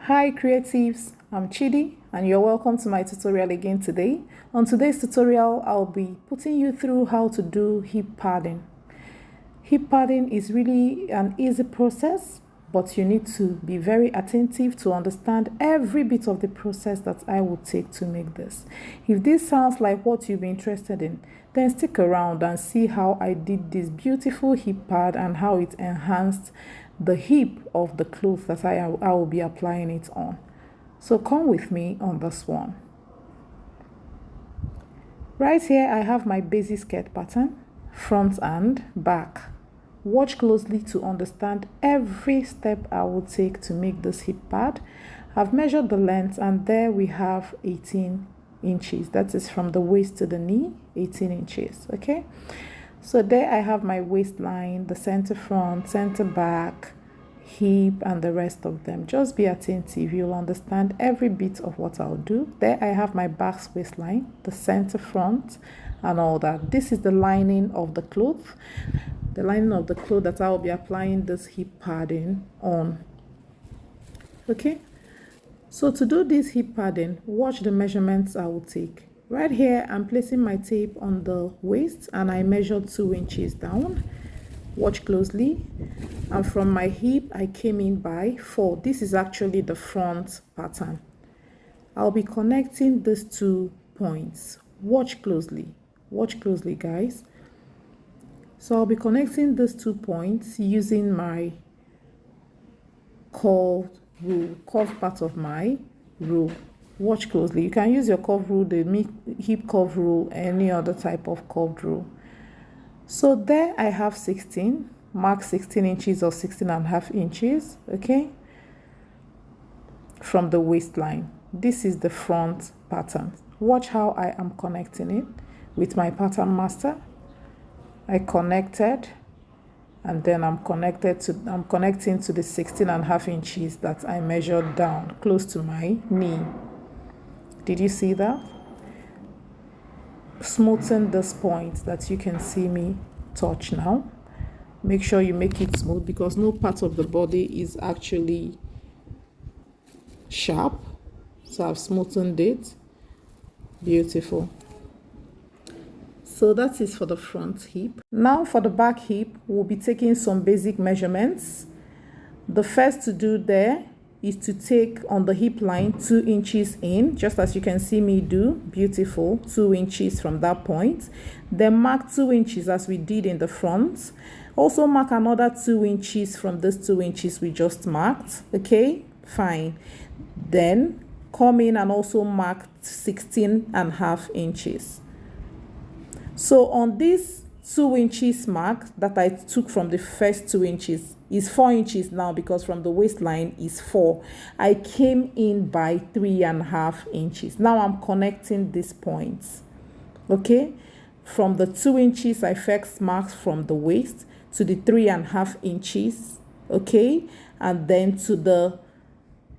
Hi creatives, I'm Chidi and you're welcome to my tutorial again today. On today's tutorial, I'll be putting you through how to do hip padding. Hip padding is really an easy process, but you need to be very attentive to understand every bit of the process that I will take to make this. If this sounds like what you'll be interested in, then stick around and see how I did this beautiful hip pad and how it enhanced the hip of the clothes that I will be applying it on. So come with me on this one. Right here I have my basic skirt pattern, front and back. Watch closely to understand every step I will take to make this hip pad. I've measured the length and there we have 18 inches. That is from the waist to the knee, 18 inches, okay? So there I have my waistline, the center front, center back, hip and the rest of them. Just be attentive, you'll understand every bit of what I'll do. There I have my back waistline, the center front and all that. This is the lining of the cloth. The lining of the cloth that I will be applying this hip padding on. Okay, so to do this hip padding, watch the measurements I will take. Right here I'm placing my tape on the waist and I measured 2 inches down. Watch closely, and from my hip I came in by 4. This is actually the front pattern. I'll be connecting these 2 points. Watch closely guys. So I'll be connecting these 2 points using my curved rule, curved part of my rule. Watch closely. You can use your curved rule, the hip curve rule, any other type of curved rule. So there I have 16, mark 16 inches or 16.5 inches, okay, from the waistline. This is the front pattern. Watch how I am connecting it with my pattern master. I connected and then I'm connecting to the 16.5 inches that I measured down close to my knee. Did you see that? Smoothen this point that you can see me touch now. Make sure you make it smooth because no part of the body is actually sharp. So I've smoothened it. Beautiful. So that is for the front hip. Now for the back hip, we'll be taking some basic measurements. The first to do there is to take on the hip line 2 inches in, just as you can see me do. Beautiful. 2 inches from that point. Then mark 2 inches as we did in the front. Also mark another 2 inches from those 2 inches we just marked. Okay, fine. Then come in and also mark 16.5 inches. So on this 2 inches mark that I took from the first 2 inches is 4 inches now because from the waistline is 4. I came in by 3.5 inches. Now I'm connecting these points. Okay, from the 2 inches I first marked from the waist to the 3.5 inches. Okay, and then to the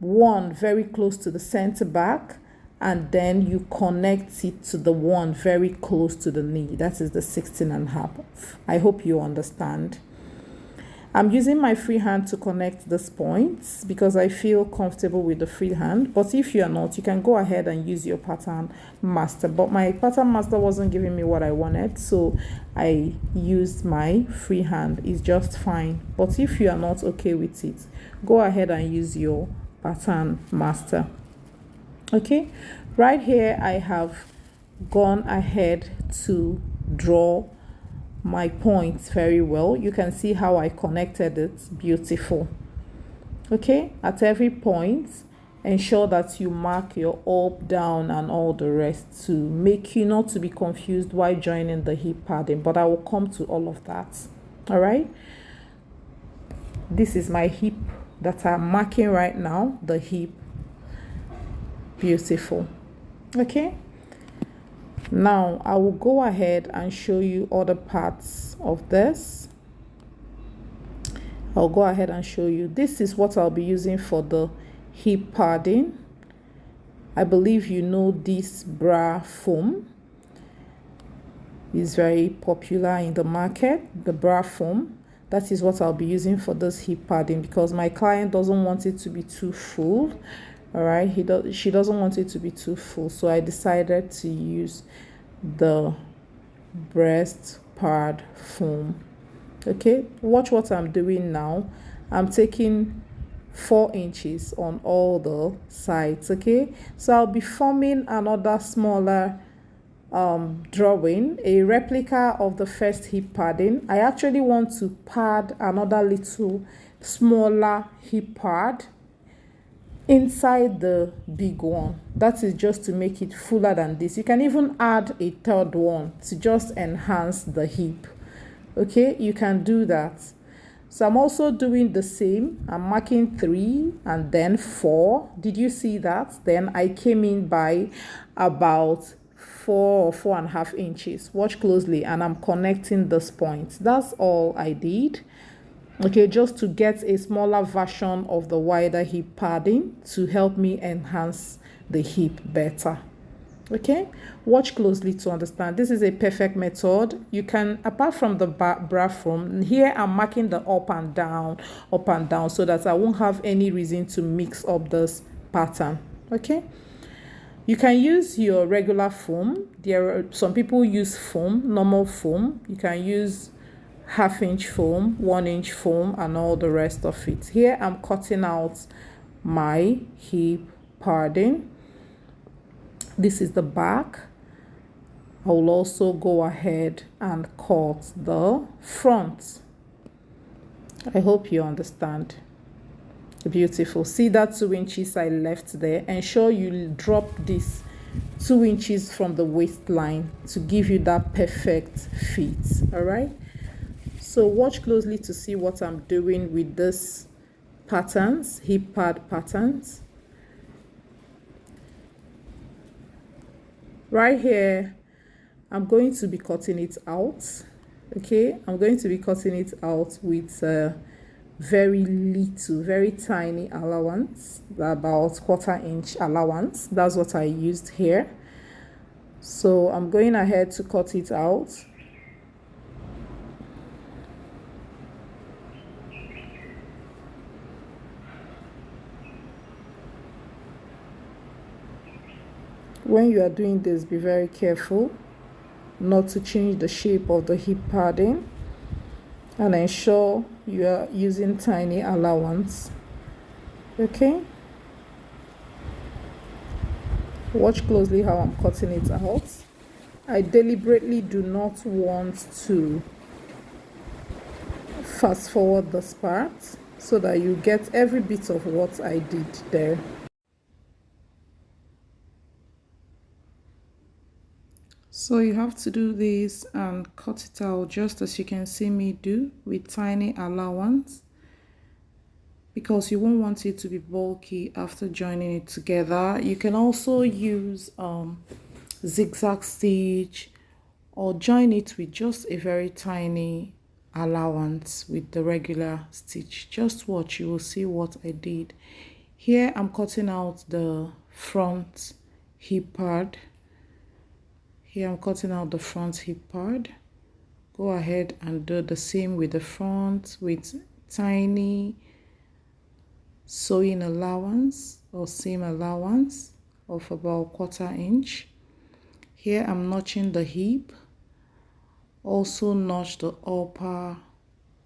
one very close to the center back. And then you connect it to the one very close to the knee. That is the 16.5. I hope you understand. I'm using my free hand to connect these points because I feel comfortable with the free hand. But if you're not, you can go ahead and use your pattern master. But my pattern master wasn't giving me what I wanted, so I used my free hand. It's just fine. But if you are not okay with it, go ahead and use your pattern master. Okay, right here I have gone ahead to draw my points very well. You can see how I connected it. Beautiful. Okay, at every point ensure that you mark your up, down and all the rest to make you not to be confused while joining the hip padding, but I will come to all of that. All right, this is my hip that I'm marking right now, the hip. Beautiful. Okay, now I will go ahead and show you other parts of this. I'll go ahead and show you. This is what I'll be using for the hip padding. I believe you know this bra foam is very popular in the market, the bra foam. That is what I'll be using for this hip padding, because my client doesn't want it to be too full. All right, she doesn't want it to be too full, so I decided to use the breast pad foam. Okay, watch what I'm doing now. I'm taking 4 inches on all the sides. Okay, so I'll be forming another smaller drawing, a replica of the first hip padding. I actually want to pad another little smaller hip pad inside the big one. That is just to make it fuller than this. You can even add a third one to just enhance the hip. Okay, you can do that. So I'm also doing the same. I'm marking 3 and then 4. Did you see that? Then I came in by about 4 or 4.5 inches. Watch closely, and I'm connecting this point. That's all I did. Okay, just to get a smaller version of the wider hip padding to help me enhance the hip better. Okay, watch closely to understand. This is a perfect method. You can, apart from the bra foam, here I'm marking the up and down, so that I won't have any reason to mix up this pattern. Okay, you can use your regular foam. There are some people use foam, normal foam. You can use 1/2 inch foam, 1 inch foam, and all the rest of it. Here I'm cutting out my hip padding. This is the back. I will also go ahead and cut the front. I hope you understand. Beautiful. See that 2 inches I left there? Ensure you drop this 2 inches from the waistline to give you that perfect fit. All right. So watch closely to see what I'm doing with this patterns, hip pad patterns. Right here, I'm going to be cutting it out. Okay, I'm going to be cutting it out with very little, very tiny allowance, about 1/4 inch allowance. That's what I used here. So I'm going ahead to cut it out. When you are doing this, be very careful not to change the shape of the hip padding, and ensure you are using tiny allowance. Okay, watch closely how I'm cutting it out. I deliberately do not want to fast forward this part so that you get every bit of what I did there. So you have to do this and cut it out just as you can see me do, with tiny allowance, because you won't want it to be bulky after joining it together. You can also use zigzag stitch, or join it with just a very tiny allowance with the regular stitch. Just watch, you will see what I did. Here I'm cutting out the front hip pad. Here I'm cutting out the front hip pad. Go ahead and do the same with the front, with tiny sewing allowance or seam allowance of about 1/4 inch. Here I'm notching the hip. Also notch the upper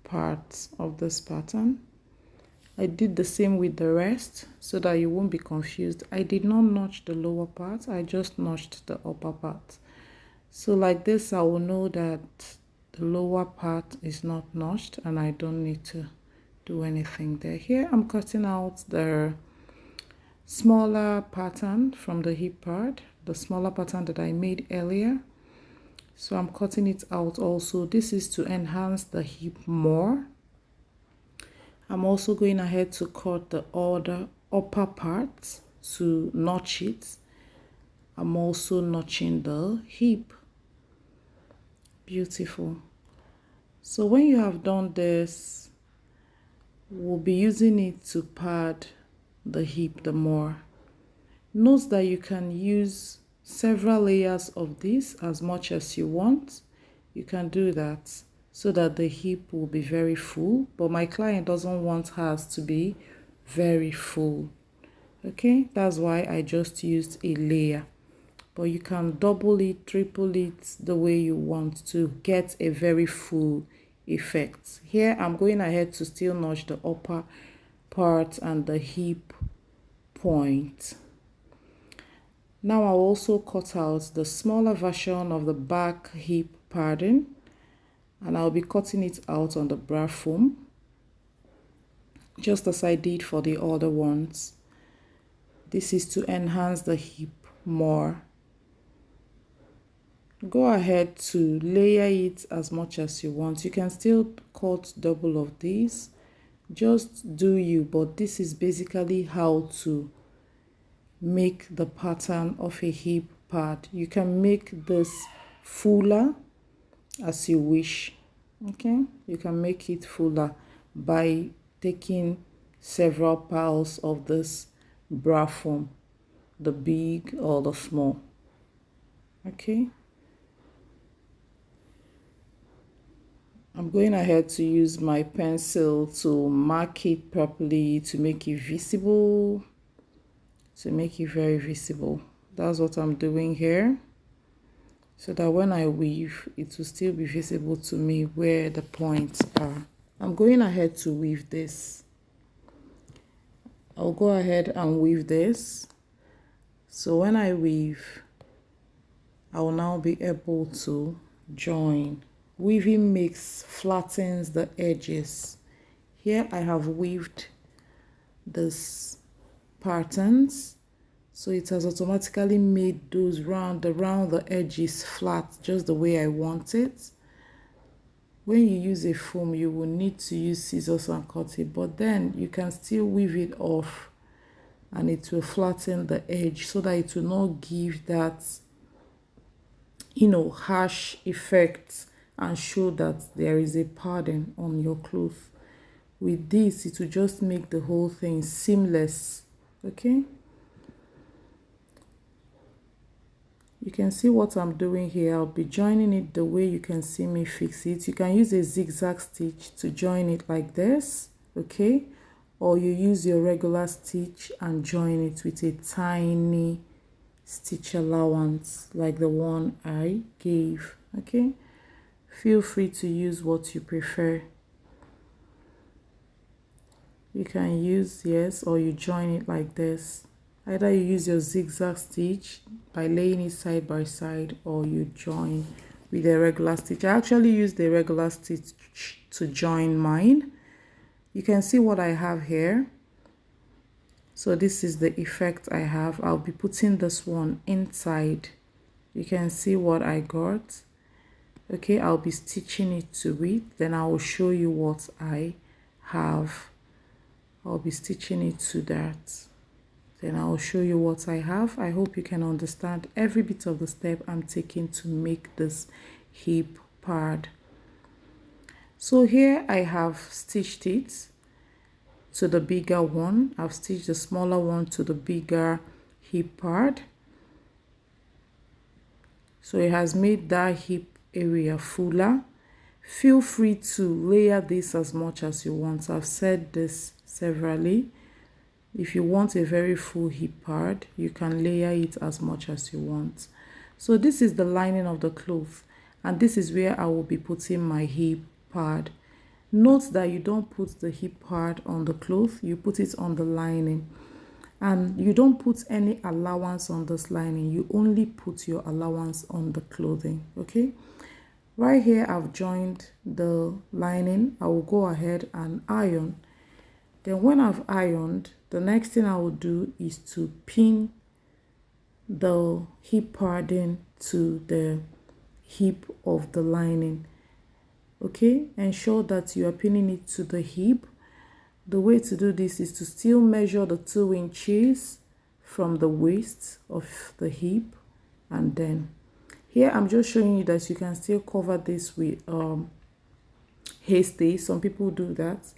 parts of this pattern. I did the same with the rest so that you won't be confused. I did not notch the lower part, I just notched the upper part. So like this, I will know that the lower part is not notched and I don't need to do anything there. Here I'm cutting out the smaller pattern from the hip pad, the smaller pattern that I made earlier. So I'm cutting it out also. This is to enhance the hip more. I'm also going ahead to cut the other upper part to notch it. I'm also notching the hip. Beautiful. So when you have done this, we'll be using it to pad the hip the more. Note that you can use several layers of this as much as you want. You can do that. so that the hip will be very full, but my client doesn't want hers to be very full. Okay, that's why I just used a layer, but you can double it, triple it the way you want to get a very full effect. Here I'm going ahead to still notch the upper part and the hip point. Now I'll also cut out the smaller version of the back hip padding, and I'll be cutting it out on the bra foam, just as I did for the other ones. This is to enhance the hip more. Go ahead to layer it as much as you want. You can still cut double of these, just do you, but this is basically how to make the pattern of a hip pad. You can make this fuller as you wish. Okay, you can make it fuller by taking several piles of this bra foam, the big or the small. Okay, I'm going ahead to use my pencil to mark it properly, to make it visible, to make it very visible. That's what I'm doing here, so that when I weave, it will still be visible to me where the points are. I'm going ahead to weave this. I'll go ahead and weave this. So when I weave, I will now be able to join. Weaving flattens the edges. Here I have weaved this patterns, so it has automatically made those around the edges flat, just the way I want it. When you use a foam, you will need to use scissors and cut it, but then you can still weave it off and it will flatten the edge so that it will not give that, harsh effect and show that there is a padding on your cloth. With this, it will just make the whole thing seamless. Okay, you can see what I'm doing here. I'll be joining it the way you can see me fix it. You can use a zigzag stitch to join it like this, okay, or you use your regular stitch and join it with a tiny stitch allowance like the one I gave. Okay, feel free to use what you prefer. You can use, yes, or you join it like this. Either you use your zigzag stitch by laying it side by side, or you join with a regular stitch. I actually used the regular stitch to join mine. You can see what I have here. So this is the effect I have. I'll be putting this one inside. You can see what I got. Okay, I'll be stitching it to it. Then I will show you what I have. I'll be stitching it to that. Then I'll show you what I have. I hope you can understand every bit of the step I'm taking to make this hip pad. So here I have stitched it to the bigger one. I've stitched the smaller one to the bigger hip pad. So it has made that hip area fuller. Feel free to layer this as much as you want. I've said this severally. If you want a very full hip pad, you can layer it as much as you want. So this is the lining of the cloth, and this is where I will be putting my hip pad. Note that you don't put the hip pad on the cloth, you put it on the lining. And you don't put any allowance on this lining, you only put your allowance on the clothing, okay? Right here, I've joined the lining. I will go ahead and iron. Then when I've ironed, the next thing I will do is to pin the hip padding to the hip of the lining. Okay, ensure that you are pinning it to the hip. The way to do this is to still measure the 2 inches from the waist of the hip, and then here I'm just showing you that you can still cover this with haste. Some people do that,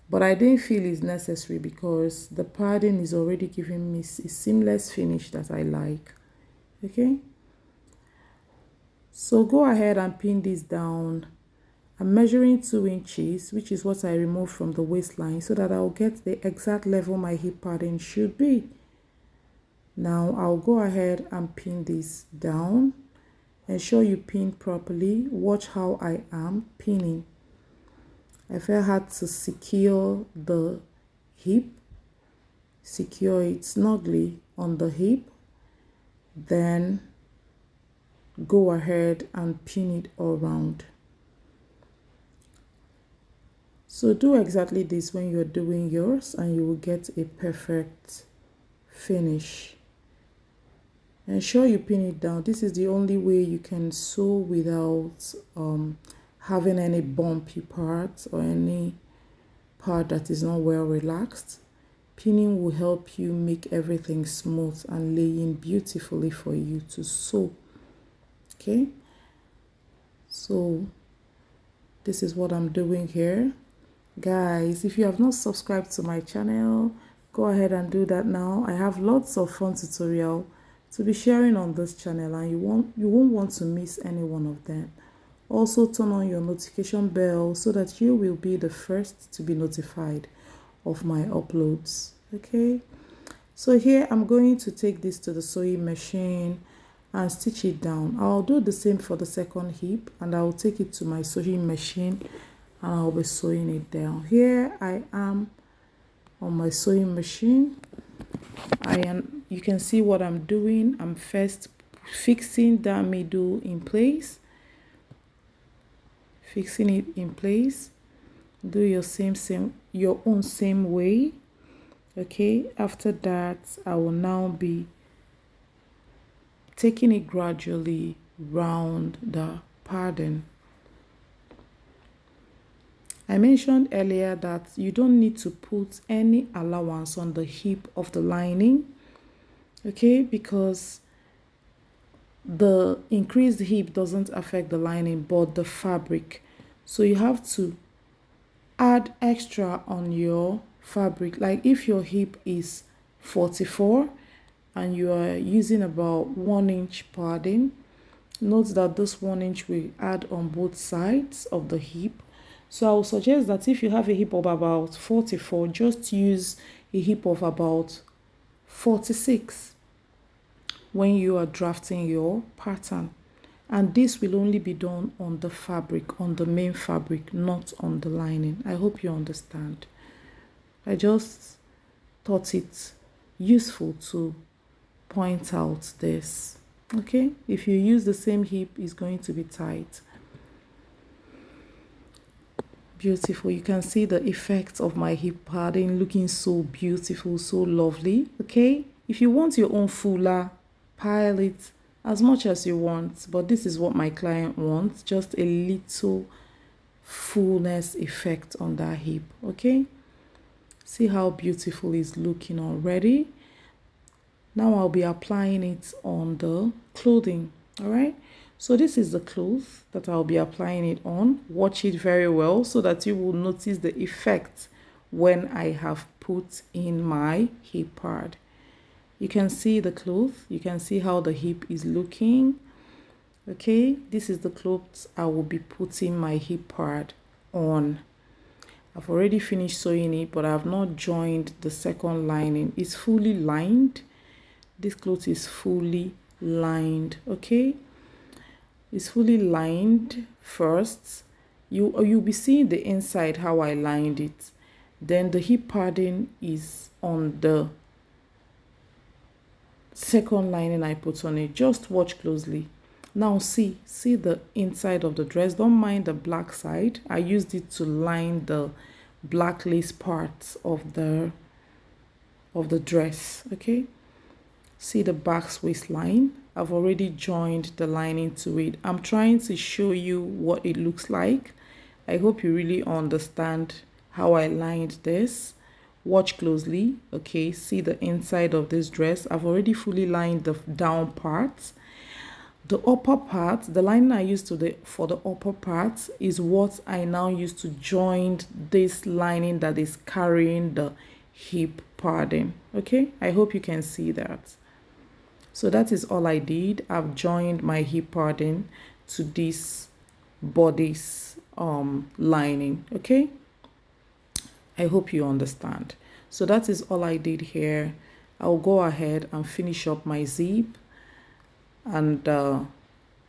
but I didn't feel it's necessary because the padding is already giving me a seamless finish that I like. Okay, so go ahead and pin this down I'm measuring 2 inches, which is what I removed from the waistline, so that I'll get the exact level my hip padding should be. Now I'll go ahead and pin this down. Ensure you pin properly. Watch how I am pinning. I felt I had to secure the hip, secure it snugly on the hip, then go ahead and pin it all around. So do exactly this when you're doing yours and you will get a perfect finish. Ensure you pin it down. This is the only way you can sew without having any bumpy parts or any part that is not well relaxed. Pinning will help you make everything smooth and laying beautifully for you to sew. Okay, so this is what I'm doing here. Guys, if you have not subscribed to my channel, go ahead and do that now. I have lots of fun tutorials to be sharing on this channel, and you won't want to miss any one of them. Also turn on your notification bell so that you will be the first to be notified of my uploads. Okay, so here I'm going to take this to the sewing machine and stitch it down. I'll do the same for the second hip, and I'll take it to my sewing machine and I'll be sewing it down. Here I am on my sewing machine. You can see what I'm doing. I'm first fixing that middle in place, fixing it in place. Do your own same way. Okay, after that I will now be taking it gradually round the pattern. I mentioned earlier that you don't need to put any allowance on the hip of the lining, okay, because the increased hip doesn't affect the lining but the fabric. So you have to add extra on your fabric. Like if your hip is 44 and you are using about 1 inch padding, note that this 1 inch will add on both sides of the hip. So I would suggest that if you have a hip of about 44, just use a hip of about 46 when you are drafting your pattern. And this will only be done on the fabric, on the main fabric, not on the lining. I hope you understand. I just thought it useful to point out this. Okay, if you use the same hip, it's going to be tight. Beautiful. You can see the effects of my hip padding looking so beautiful, so lovely. Okay, if you want your own fuller, pile it as much as you want, but this is what my client wants, just a little fullness effect on that hip. Okay, see how beautiful it's looking already. Now I'll be applying it on the clothing. All right, so this is the cloth that I'll be applying it on. Watch it very well so that you will notice the effect when I have put in my hip pad. You can see the cloth, you can see how the hip is looking. Okay, this is the cloth I will be putting my hip pad on. I've already finished sewing it, but I have not joined the second lining. It's fully lined. This cloth is fully lined. Okay, it's fully lined first. You'll be seeing the inside how I lined it. Then the hip padding is on the second lining I put on it. Just watch closely. Now see the inside of the dress. Don't mind the black side. I used it to line the black lace parts of the dress. Okay, see the back waistline. I've already joined the lining to it. I'm trying to show you what it looks like. I hope you really understand how I lined this. Watch closely. Okay, see the inside of this dress. I've already fully lined the down part. The upper part, the lining I used for the upper part is what I now use to join this lining that is carrying the hip padding. Okay, I hope you can see that. So that is all I did. I've joined my hip padding to this bodice lining. Okay, I hope you understand. So that is all I did here. I'll go ahead and finish up my zip and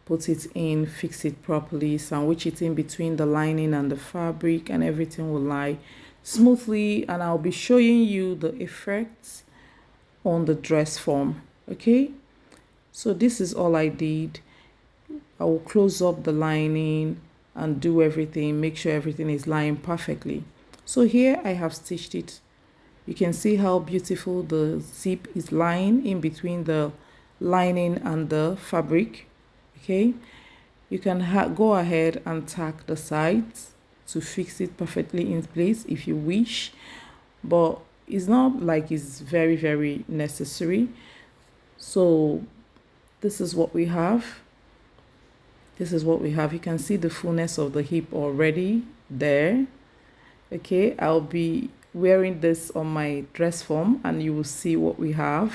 put it in, fix it properly, sandwich it in between the lining and the fabric, and everything will lie smoothly, and I'll be showing you the effects on the dress form. Okay, so this is all I did. I will close up the lining and do everything, make sure everything is lying perfectly. So here I have stitched it. You can see how beautiful the zip is lying in between the lining and the fabric. Okay, you can go ahead and tack the sides to fix it perfectly in place if you wish, but it's not like it's very necessary. So this is what we have. This is what we have. You can see the fullness of the hip already there. Okay, I'll be wearing this on my dress form and you will see what we have.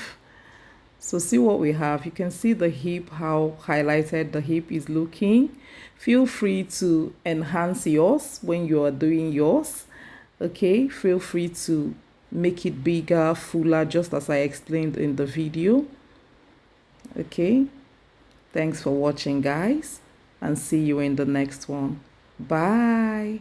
So see what we have. You can see the hip, how highlighted the hip is looking. Feel free to enhance yours when you are doing yours. Okay, feel free to make it bigger, fuller, just as I explained in the video. Okay, thanks for watching, guys, and see you in the next one. Bye.